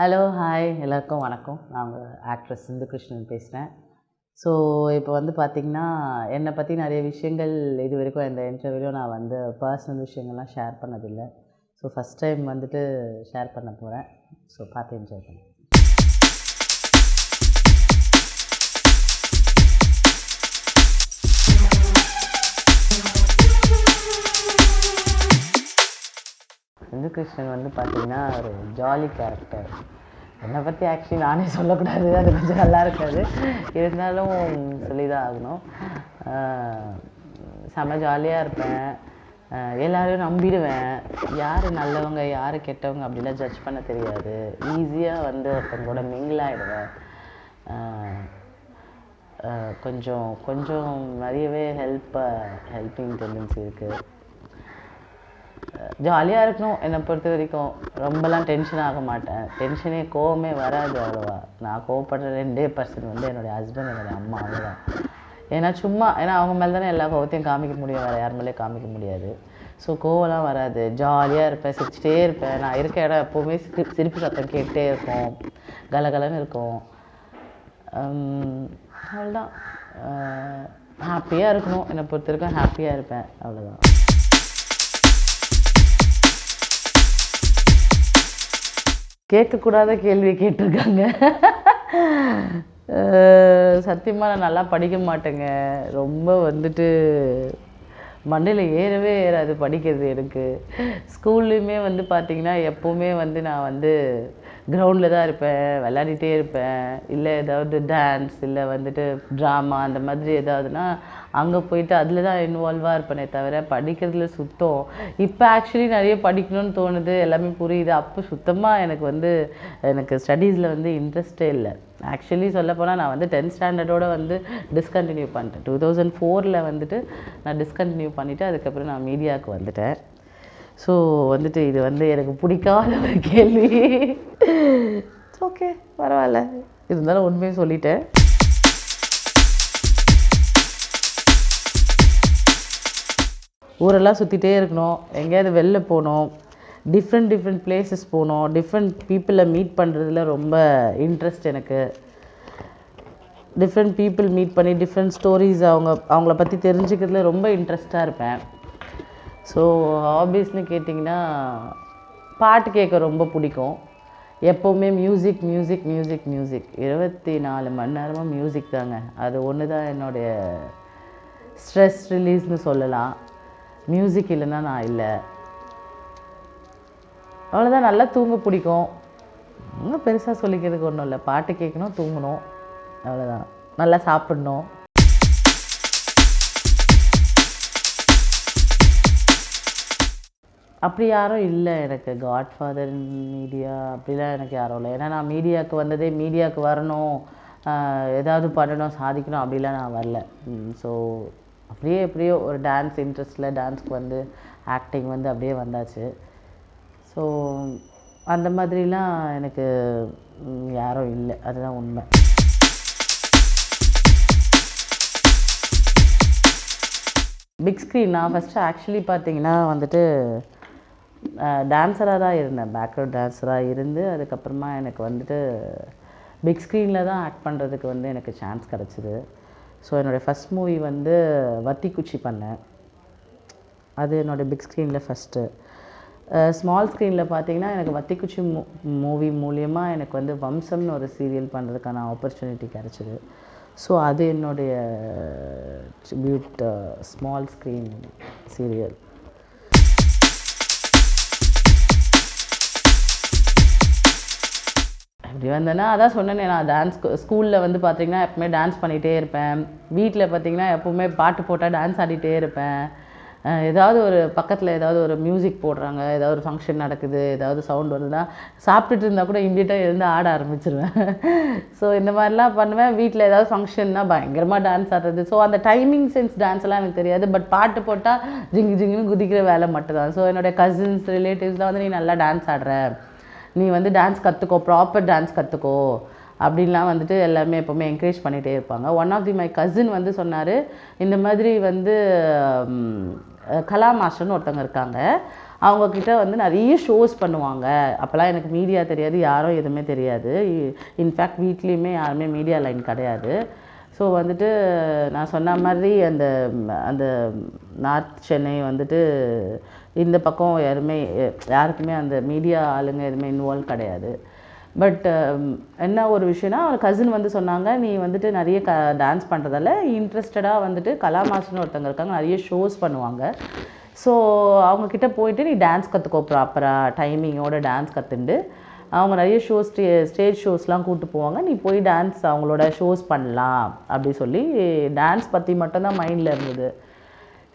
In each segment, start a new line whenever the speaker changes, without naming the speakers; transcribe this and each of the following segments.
Hello, hi எல்லாருக்கும் வணக்கம். நான் உங்கள் ஆக்ட்ரஸ் சிந்து கிருஷ்ணன் பேசுகிறேன். ஸோ இப்போ வந்து பார்த்திங்கன்னா, என்னை பற்றி நிறைய விஷயங்கள் இது வரைக்கும் இந்த இன்டர்வியூலையும் நான் வந்து பர்சனல் விஷயங்கள்லாம் ஷேர் பண்ணதில்லை. ஸோ ஃபஸ்ட் டைம் வந்துட்டு ஷேர் பண்ண போகிறேன். ஸோ பார்த்து என்ஜாய் பண்ணுங்கள். சிந்து கிருஷ்ணன் வந்து பார்த்திங்கன்னா ஒரு ஜாலி கேரக்டர். என்னை பற்றி ஆக்சுவலி நானே சொல்லக்கூடாது, அது கொஞ்சம் நல்லா இருக்காது, இருந்தாலும் சொல்லி தான் ஆகணும். செம்ம ஜாலியாக இருப்பேன், எல்லோரையும் நம்பிடுவேன். யார் நல்லவங்க யார் கெட்டவங்க அப்படிலாம் ஜட்ஜ் பண்ண தெரியாது. ஈஸியாக வந்து ஒருத்தவங்களோட மிங்கிள் ஆகிடுவேன். கொஞ்சம் கொஞ்சம் நிறையவே ஹெல்பிங் டெண்டன்சி இருக்குது. ஜாலியாக இருக்கணும். என்னை பொறுத்த வரைக்கும் ரொம்பலாம் டென்ஷன் ஆக மாட்டேன். கோவமே வராது அவ்வளோவா. நான் கோவப்படுற 2% வந்து என்னுடைய ஹஸ்பண்ட், என்னுடைய அம்மா, அவ்வளோதான். ஏன்னா அவங்க மேலே தானே எல்லா கோவத்தையும் காமிக்க முடியும், வேறு யார் மேலேயும் காமிக்க முடியாது. ஸோ கோவம்லாம் வராது. ஜாலியாக இருப்பேன், சிரிச்சிட்டே இருப்பேன். நான் இருக்க இடம் எப்போவுமே சிரிப்பு சத்தம் கேட்டே இருக்கும், கலகலன்னு இருக்கும். அவ்வளோதான். ஹாப்பியாக இருக்கணும். என்னை பொறுத்த வரைக்கும் ஹாப்பியாக இருப்பேன், அவ்வளோதான். கேட்கக்கூடாத கேள்வி கேட்டிருக்காங்க. சத்தியமாக நான் நல்லா படிக்க மாட்டேங்க. ரொம்ப வந்துட்டு மண்டையில் ஏறவே ஏறாது படிக்கிறது எனக்கு. ஸ்கூல்லையுமே வந்து பார்த்திங்கன்னா எப்போவுமே வந்து நான் வந்து கிரவுண்டில் தான் இருப்பேன், விளையாடிட்டே இருப்பேன். இல்லை ஏதாவது டான்ஸ், இல்லை வந்துட்டு ட்ராமா, அந்த மாதிரி ஏதாவதுனா அங்கே போயிட்டு அதில் தான் இன்வால்வாக இருப்பேனே தவிர படிக்கிறதுல சுத்தம். இப்போ ஆக்சுவலி நிறைய படிக்கணும்னு தோணுது, எல்லாமே புரியுது. அப்போ சுத்தமாக எனக்கு ஸ்டடீஸில் வந்து இன்ட்ரெஸ்டே இல்லை. ஆக்சுவலி சொல்லப்போனால் நான் வந்து 10th ஸ்டாண்டர்டோடு வந்து டிஸ்கண்டினியூ பண்ணிட்டேன். 2004 வந்துட்டு நான் டிஸ்கண்டினியூ பண்ணிவிட்டு அதுக்கப்புறம் நான் மீடியாவுக்கு வந்துட்டேன். ஸோ வந்துட்டு இது வந்து எனக்கு பிடிக்காத ஒரு கேள்வி. ஓகே, பரவாயில்ல, இருந்தாலும் உண்மையை சொல்லிட்டேன். ஊரெல்லாம் சுற்றிட்டே இருக்கணும், எங்கேயாவது வெளில போகணும், டிஃப்ரெண்ட் பிளேசஸ் போகணும், டிஃப்ரெண்ட் பீப்புளை மீட் பண்ணுறதுல ரொம்ப இன்ட்ரெஸ்ட் எனக்கு. டிஃப்ரெண்ட் பீப்புள் மீட் பண்ணி டிஃப்ரெண்ட் ஸ்டோரிஸ் அவங்கள பற்றி தெரிஞ்சுக்கிறதுல ரொம்ப இன்ட்ரெஸ்டாக இருப்பேன். ஸோ ஹாபீஸ்னு கேட்டிங்கன்னா, பாட்டு கேட்க ரொம்ப பிடிக்கும். எப்போவுமே மியூசிக் 24 மணி நேரமும் மியூசிக் தாங்க. அது ஒன்று தான் என்னுடைய ஸ்ட்ரெஸ் ரிலீஸ்னு சொல்லலாம். மியூசிக் இல்லைன்னா நான் இல்லை, அவ்வளோதான். நல்லா தூங்க பிடிக்கும். இன்னும் பெருசாக சொல்லிக்கிறதுக்கு ஒன்றும் இல்லை. பாட்டு கேட்கணும், தூங்கணும், அவ்வளோதான். நல்லா சாப்பிட்ணும். அப்படி யாரும் இல்லை எனக்கு. காட்ஃபாதர் மீடியா அப்படிலாம் எனக்கு யாரும் இல்லை. ஏன்னா நான் மீடியாவுக்கு வந்ததே மீடியாவுக்கு வரணும், ஏதாவது பண்ணணும், சாதிக்கணும், அப்படிலாம் நான் வரல. ஸோ எப்படியோ ஒரு டான்ஸ் இன்ட்ரெஸ்ட்டில் டான்ஸ்க்கு வந்து ஆக்டிங் வந்து அப்படியே வந்தாச்சு. ஸோ அந்த மாதிரிலாம் எனக்கு யாரும் இல்லை, அதுதான் உண்மை. பிக் ஸ்க்ரீன் நான் ஃபஸ்ட்டு ஆக்சுவலி பார்த்திங்கன்னா வந்துட்டு டான்ஸராக தான் இருந்தேன். பேக்ரவுண்ட் டான்ஸராக இருந்து அதுக்கப்புறமா எனக்கு வந்துட்டு பிக் ஸ்க்ரீனில் தான் ஆக்ட் பண்ணுறதுக்கு வந்து எனக்கு சான்ஸ் கிடச்சிது. ஸோ என்னுடைய ஃபஸ்ட் மூவி வந்து வத்திக்குச்சி பண்ணேன். அது என்னோடய பிக் ஸ்க்ரீனில் ஃபஸ்ட்டு. ஸ்மால் ஸ்க்ரீனில் பார்த்திங்கன்னா எனக்கு வத்திக்குச்சி மூவி மூலியமாக எனக்கு வந்து வம்சம்னு ஒரு சீரியல் பண்ணுறதுக்கான ஆப்பர்ச்சுனிட்டி கிடச்சிது. ஸோ அது என்னுடைய ட்ரிபியூட் ஸ்மால் ஸ்க்ரீன் சீரியல். அப்படி வந்தேன்னா அதான் சொன்னேனே, நான் டான்ஸ் ஸ்கூலில் வந்து பார்த்திங்கன்னா எப்பவுமே டான்ஸ் பண்ணிகிட்டே இருப்பேன். வீட்டில் பார்த்திங்கன்னா எப்போவுமே பாட்டு போட்டால் டான்ஸ் ஆடிட்டே இருப்பேன். ஏதாவது ஒரு பக்கத்தில் ஏதாவது ஒரு மியூசிக் போடுறாங்க, ஏதாவது ஒரு ஃபங்க்ஷன் நடக்குது, ஏதாவது சவுண்ட் வருதுன்னா சாப்பிட்டுட்டு இருந்தால் கூட இம்மிடியட்டாக எழுந்து ஆட ஆரம்பிச்சிருவேன். ஸோ இந்த மாதிரிலாம் பண்ணுவேன். வீட்டில் ஏதாவது ஃபங்க்ஷன்னா பயங்கரமாக டான்ஸ் ஆடுறது. ஸோ அந்த டைமிங் சென்ஸ் டான்ஸ்லாம் எனக்கு தெரியாது, பட் பாட்டு போட்டால் ஜிங்குன்னு குதிக்கிற வேலை மட்டும்தான். ஸோ என்னுடைய கசின்ஸ் ரிலேட்டிவ்ஸ்லாம் வந்து நீ நல்லா டான்ஸ் ஆடுற, நீ வந்து டான்ஸ் கற்றுக்கோ, ப்ராப்பர் டான்ஸ் கற்றுக்கோ அப்படின்லாம் வந்துட்டு எல்லாமே எப்போவுமே என்கரேஜ் பண்ணிகிட்டே இருப்பாங்க. ஒன் ஆஃப் மை கசின் வந்து சொன்னார், இந்த மாதிரி வந்து கலா மாஸ்டர்னு ஒருத்தவங்க இருக்காங்க, அவங்கக்கிட்ட வந்து நிறைய ஷோஸ் பண்ணுவாங்க. அப்போல்லாம் எனக்கு மீடியா தெரியாது, யாரும் எதுவுமே தெரியாது. இன்ஃபேக்ட் வீட்லேயுமே யாருமே மீடியா லைன் கிடையாது. ஸோ வந்துட்டு நான் சொன்ன மாதிரி அந்த அந்த நார்த் சென்னை வந்துட்டு இந்த பக்கம் யாருக்குமே அந்த மீடியா ஆளுங்க எதுவுமே இன்வால்வ் கிடையாது. பட் என்ன ஒரு விஷயம்னா, கசின் வந்து சொன்னாங்க, நீ வந்துட்டு நிறைய டான்ஸ் பண்ணுறதால இன்ட்ரெஸ்டடாக வந்துட்டு கலா மாஸ்டர்னு ஒருத்தங்க இருக்காங்க, நிறைய ஷோஸ் பண்ணுவாங்க. ஸோ அவங்கக்கிட்ட போயிட்டு நீ டான்ஸ் கற்றுக்கோ, ப்ராப்பராக டைமிங்கோட டான்ஸ் கற்றுண்டு அவங்க நிறைய ஸ்டேஜ் ஷோஸ்லாம் கூப்பிட்டு போவாங்க, நீ போய் டான்ஸ் அவங்களோட ஷோஸ் பண்ணலாம் அப்படி சொல்லி டான்ஸ் பற்றி மட்டும்தான் மைண்டில் இருந்தது.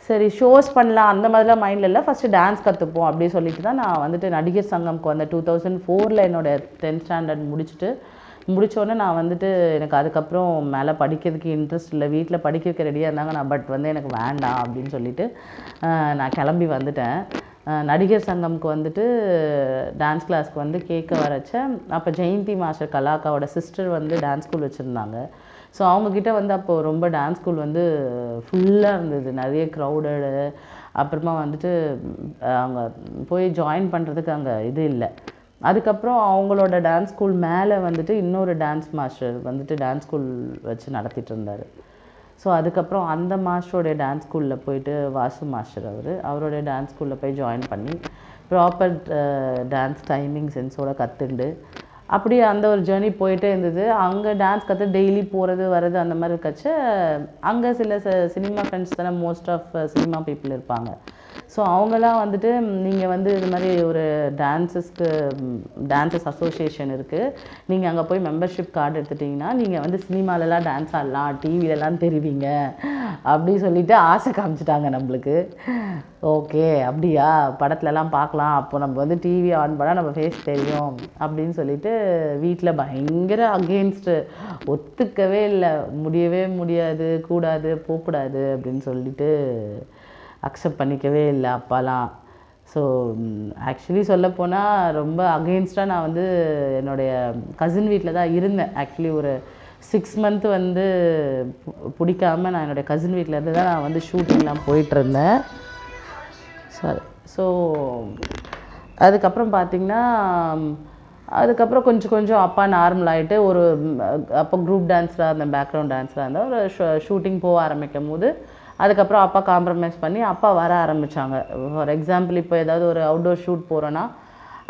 சரி ஷோஸ் பண்ணலாம் அந்த மாதிரிலாம் மைண்டில் இல்லை, ஃபஸ்ட்டு டான்ஸ் கற்றுப்போம் அப்படி சொல்லிட்டு தான் நான் வந்துட்டு நடிகர் சங்கம்க்கு வந்தேன். 2004 என்னோடய 10th ஸ்டாண்டர்ட் முடித்தோடனே நான் வந்துட்டு எனக்கு அதுக்கப்புறம் மேலே படிக்கிறதுக்கு இன்ட்ரெஸ்ட் இல்லை, வீட்டில் படிக்க வைக்க ரெடியாக இருந்தாங்க, நான் பட் வந்து எனக்கு வேண்டாம் அப்படின்னு சொல்லிவிட்டு நான் கிளம்பி வந்துட்டேன். நடிகர் சங்கம்க்கு வந்துட்டு டான்ஸ் கிளாஸ்க்கு வந்து கேட்க வரச்ச, அப்போ ஜெயந்தி மாஸ்டர் கலாக்காவோட சிஸ்டர் வந்து டான்ஸ் ஸ்கூல் வச்சுருந்தாங்க. ஸோ அவங்கக்கிட்ட வந்து அப்போது ரொம்ப டான்ஸ் ஸ்கூல் வந்து ஃபுல்லாக இருந்தது, நிறைய க்ரௌடடு. அப்புறமா வந்துட்டு அவங்க போய் ஜாயின் பண்ணுறதுக்கு அங்கே இது இல்லை. அதுக்கப்புறம் அவங்களோட டான்ஸ் ஸ்கூல் மேலே வந்துட்டு இன்னொரு டான்ஸ் மாஸ்டர் வந்துட்டு டான்ஸ் ஸ்கூல் வச்சு நடத்திட்டு இருந்தார். ஸோ அதுக்கப்புறம் அந்த மாஸ்டரோடைய டான்ஸ் ஸ்கூலில் போயிட்டு வாசு மாஸ்டர் அவருடைய டான்ஸ் ஸ்கூலில் போய் ஜாயின் பண்ணி ப்ராப்பர் டான்ஸ் டைமிங் சென்ஸோடு கற்றுண்டு அப்படியே அந்த ஒரு ஜேர்னி போயிட்டே இருந்தது. அங்கே டான்ஸ் கற்று டெய்லி போகிறது வர்றது அந்த மாதிரி இருக்கச்ச, அங்கே சில சினிமா ஃப்ரெண்ட்ஸ் தானே மோஸ்ட் ஆஃப் சினிமா பீப்புள் இருப்பாங்க. ஸோ அவங்களாம் வந்துட்டு நீங்கள் வந்து இது மாதிரி ஒரு டான்ஸஸ் அசோசியேஷன் இருக்குது, நீங்கள் அங்கே போய் மெம்பர்ஷிப் கார்டு எடுத்துட்டிங்கன்னா நீங்கள் வந்து சினிமாலலாம் டான்ஸ் ஆடலாம், டிவிலலாம் தெரிவிங்க அப்படி சொல்லிவிட்டு ஆசை காமிச்சிட்டாங்க நம்மளுக்கு. ஓகே அப்படியா, படத்துலலாம் பார்க்கலாம், அப்போ நம்ம வந்து டிவி ஆன் பண்ணால் நம்ம ஃபேஸ் தெரியும் அப்படின்னு சொல்லிட்டு வீட்டில் பயங்கர அகெயின்ஸ்ட்டு, ஒத்துக்கவே இல்லை, முடியவே முடியாது, கூடாது, போகக்கூடாது அப்படின்னு சொல்லிட்டு அக்செப்ட் பண்ணிக்கவே இல்லை அப்பாலாம். ஸோ ஆக்சுவலி சொல்லப்போனால் ரொம்ப அகெயின்ஸ்டாக நான் வந்து என்னுடைய கசின் வீட்டில் தான் இருந்தேன். ஆக்சுவலி ஒரு 6 month வந்து பிடிக்காமல் நான் என்னுடைய கசின் வீட்டில் இருந்து தான் நான் வந்து ஷூட்டிங்லாம் போயிட்டுருந்தேன். சாரி. ஸோ அதுக்கப்புறம் பார்த்திங்கன்னா அதுக்கப்புறம் கொஞ்சம் அப்பா நார்மல் ஆகிட்டு ஒரு அப்போ குரூப் டான்ஸராக இருந்தேன், பேக்ரவுண்ட் டான்ஸராக இருந்தேன். ஒரு ஷூட்டிங் போக ஆரம்பிக்கும் போது அதுக்கப்புறம் அப்பா காம்ப்ரமைஸ் பண்ணி அப்பா வர ஆரம்பித்தாங்க. ஃபார் எக்ஸாம்பிள் இப்போ ஏதாவது ஒரு அவுட்டோர் ஷூட் போகிறோன்னா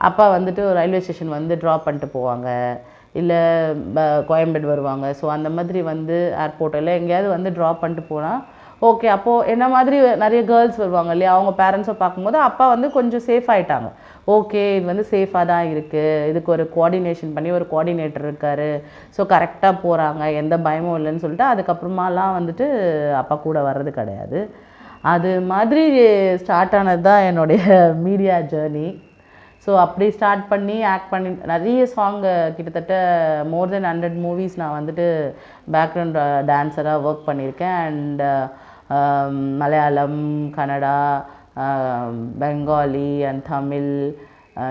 அப்பா வந்துட்டு ஒரு ரயில்வே ஸ்டேஷன் வந்து ட்ராப் பண்ணிட்டு போவாங்க, இல்லை கோயம்பேடு வருவாங்க. ஸோ அந்த மாதிரி வந்து ஏர்போர்ட்டில் எங்கேயாவது வந்து ட்ராப் பண்ணிட்டு போனால் ஓகே, அப்போது என்ன மாதிரி நிறைய கேர்ள்ஸ் வருவாங்க இல்லையா, அவங்க பேரண்ட்ஸை பார்க்கும்போது அப்பா வந்து கொஞ்சம் சேஃப் ஆகிட்டாங்க. ஓகே இது வந்து சேஃபாக தான் இருக்குது, இதுக்கு ஒரு கோஆர்டினேஷன் பண்ணி ஒரு கோஆர்டினேட்டர் இருக்கார், ஸோ கரெக்டாக போகிறாங்க, எந்த பயமும் இல்லைன்னு சொல்லிட்டு அதுக்கப்புறமாலாம் வந்துட்டு அப்பா கூட வர்றது கிடையாது. அது மாதிரி ஸ்டார்ட் ஆனது தான் என்னுடைய மீடியா ஜேர்னி. ஸோ அப்படி ஸ்டார்ட் பண்ணி ஆக்ட் பண்ணி நிறைய சாங்கு, கிட்டத்தட்ட மோர் தென் 100 movies நான் வந்துட்டு பேக்ரவுண்ட் டான்ஸராக ஒர்க் பண்ணியிருக்கேன். அண்ட் மலையாளம், கன்னடா, பெங்காலி அண்ட் தமிழ்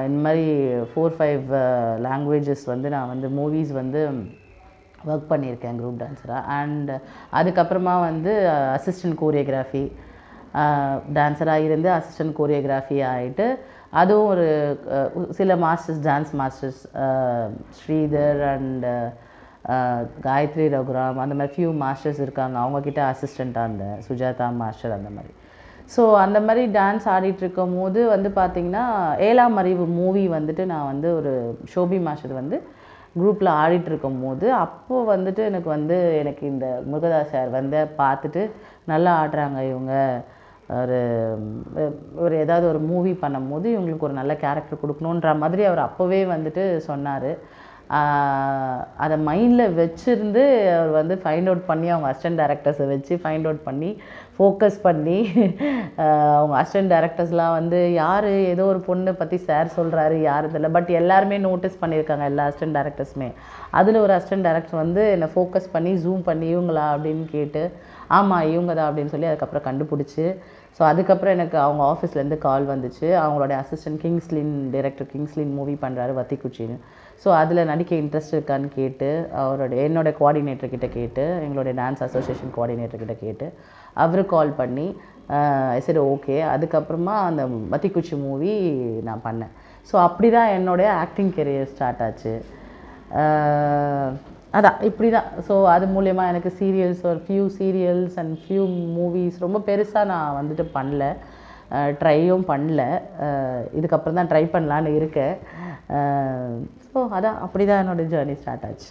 இந்த மாதிரி 4-5 லாங்குவேஜஸ் வந்து நான் வந்து மூவிஸ் வந்து ஒர்க் பண்ணியிருக்கேன் குரூப் டான்ஸராக. அண்ட் அதுக்கப்புறமா வந்து அசிஸ்டன்ட் கோரியோகிராஃபி டான்ஸராக இருந்து அசிஸ்டன்ட் கோரியோகிராஃபி ஆகிட்டு அதுவும் ஒரு சில masters, dance masters Sridhar and Gayathri Raghuram அந்த மாதிரி ஃபியூ மாஸ்டர்ஸ் இருக்காங்க, அவங்கக்கிட்ட அசிஸ்டண்ட்டாக இருந்தேன், சுஜாதா மாஸ்டர் அந்த மாதிரி. ஸோ அந்த மாதிரி டான்ஸ் ஆடிட்டுருக்கும் போது வந்து பார்த்திங்கன்னா 7ஆம் அறிவு மூவி வந்துட்டு நான் வந்து ஒரு ஷோபி மாஸ்டர் வந்து குரூப்பில் ஆடிட்டுருக்கும் போது அப்போது வந்துட்டு எனக்கு இந்த முருகதாஸ் சார் வந்து பார்த்துட்டு நல்லா ஆடுறாங்க இவங்க, ஒரு ஏதாவது ஒரு மூவி பண்ணும்போது இவங்களுக்கு ஒரு நல்ல கேரக்டர் கொடுக்கணுன்ற மாதிரி அவர் அப்போவே வந்துட்டு சொன்னார். அதை மைண்டில் வச்சுருந்து அவர் வந்து ஃபைண்ட் அவுட் பண்ணி அவங்க அசிஸ்டன்ட் டைரக்டர்ஸை வச்சு ஃபைண்ட் அவுட் பண்ணி ஃபோக்கஸ் பண்ணி அவங்க அசிஸ்டன்ட் டைரக்டர்ஸ்லாம் வந்து யார் ஏதோ ஒரு பொண்ணை பற்றி சார் சொல்கிறாரு யார் இதில், பட் எல்லாருமே நோட்டீஸ் பண்ணியிருக்காங்க எல்லா அசிஸ்டன்ட் டைரக்டர்ஸுமே. அதில் ஒரு அசிஸ்டன்ட் டைரக்டர் வந்து என்னை ஃபோக்கஸ் பண்ணி ஜூம் பண்ணி இவங்களா அப்படின்னு கேட்டு ஆமாம் இவங்க தான் அப்படின்னு சொல்லி அதுக்கப்புறம் கண்டுபிடிச்சி, ஸோ அதுக்கப்புறம் எனக்கு அவங்க ஆஃபீஸ்லேருந்து கால் வந்துச்சு, அவங்களுடைய அசிஸ்டன்ட் டைரக்டர் கிங்ஸ்லின் மூவி பண்ணுறாரு வத்திக்குச்சின்னு. ஸோ அதில் நடிக்க இன்ட்ரெஸ்ட் இருக்கான்னு கேட்டு என்னோடய கோஆர்டினேட்டர்கிட்ட கேட்டு, எங்களுடைய டான்ஸ் அசோசியேஷன் கோஆர்டினேட்டர்கிட்ட கேட்டு அவர் கால் பண்ணி சரி ஓகே. அதுக்கப்புறமா அந்த மத்திக்குச்சி மூவி நான் பண்ணேன். ஸோ அப்படி தான் என்னுடைய ஆக்டிங் கெரியர் ஸ்டார்ட் ஆச்சு. அதான் இப்படி தான். ஸோ அது மூலயமா எனக்கு சீரியல்ஸ், ஒரு few serials and few movies, ரொம்ப பெருசாக நான் வந்துட்டு பண்ணல, ட்ரையும் பண்ணல. இதுக்கப்புறம் தான் ட்ரை பண்ணலான்னு இருக்கேன். ஸோ அதான் அப்படி தான் என்னோடய ஜேர்னி ஸ்டார்ட் ஆச்சு.